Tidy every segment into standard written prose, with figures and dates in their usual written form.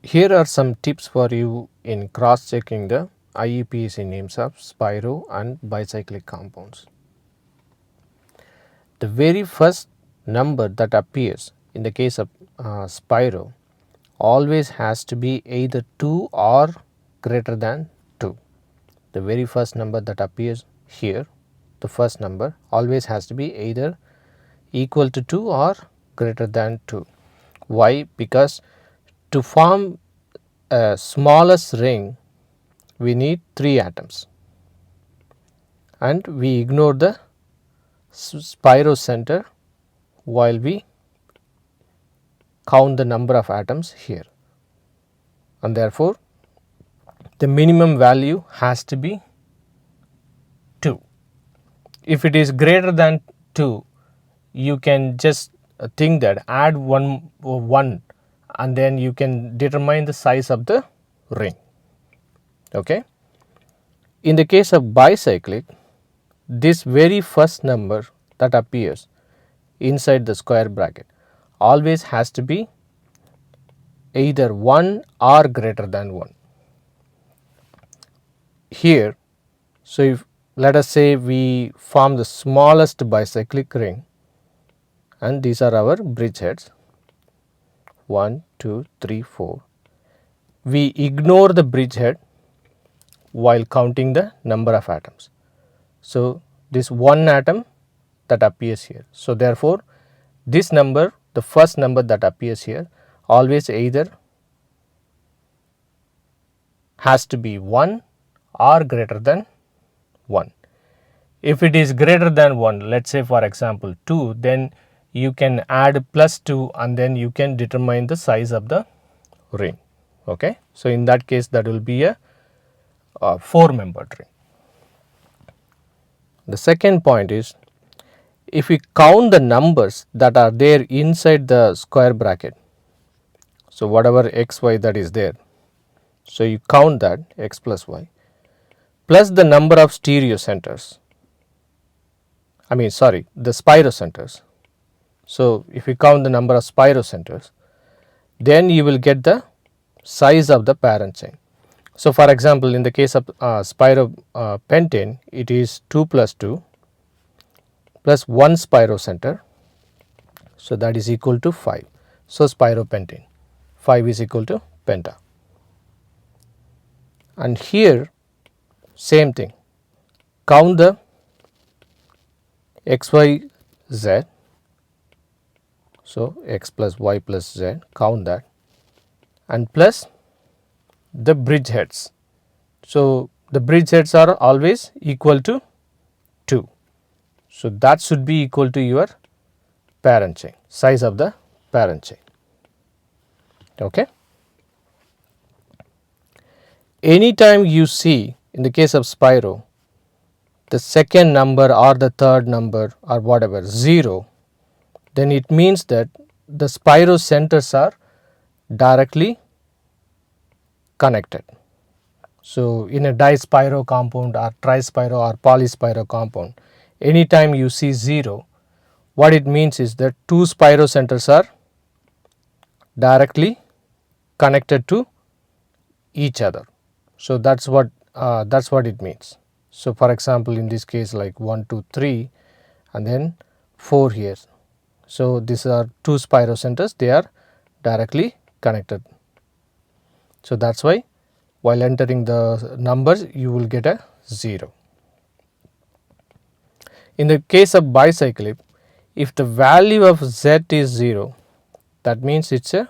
Here are some tips for you in cross checking the IUPAC names of Spiro and bicyclic compounds. The very first number that appears in the case of Spiro always has to be either 2 or greater than 2. The very first number that appears here, the first number always has to be either equal to 2 or greater than 2. Why? Because to form a smallest ring we need 3 atoms and we ignore the Spiro center while we count the number of atoms here, and therefore the minimum value has to be 2. If it is greater than 2, you can just think that add 1 and then you can determine the size of the ring. Okay. In the case of bicyclic, this very first number that appears inside the square bracket always has to be either 1 or greater than 1. Here, so if let us say we form the smallest bicyclic ring and these are our bridgeheads 1, 2, 3, 4. We ignore the bridgehead while counting the number of atoms. So, this 1 atom that appears here. So, therefore, this number, the first number that appears here always either has to be 1 or greater than 1. If it is greater than 1, let us say for example 2, then you can add plus 2 and then you can determine the size of the ring. Okay. So, in that case that will be a 4-membered ring. The second point is, if we count the numbers that are there inside the square bracket, so whatever x, y that is there, so you count that x plus y plus the number of stereo centers, the Spiro centers. So, if you count the number of Spiro centers, then you will get the size of the parent chain. So, for example, in the case of Spiro pentane, it is 2 plus 2 plus 1 Spiro center. So, that is equal to 5. So, spiropentane 5 is equal to penta. And here same thing, count the x, y, z. So, x plus y plus z, count that and plus the bridgeheads. So, the bridgeheads are always equal to 2. So, that should be equal to your parent chain, size of the parent chain. Okay. Anytime you see in the case of Spiro the second number or the third number or whatever 0, then it means that the Spiro centers are directly connected. So, in a Dispiro compound or Trispiro or Polyspiro compound, anytime you see 0, what it means is that 2 Spiro centers are directly connected to each other. So, that is what it means. So, for example, in this case like 1, 2, 3 and then 4 here. So, these are 2 Spiro centers, they are directly connected. So, that is why while entering the numbers you will get a 0. In the case of bicyclic, if the value of Z is 0, that means it is a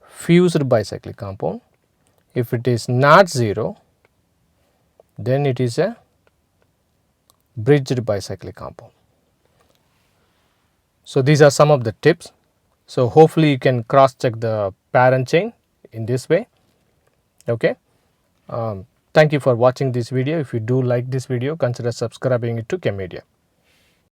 fused bicyclic compound. If it is not 0, then it is a bridged bicyclic compound. So, these are some of the tips. So, hopefully you can cross check the parent chain in this way. Okay. Thank you for watching this video. If you do like this video, consider subscribing it to Chem Media.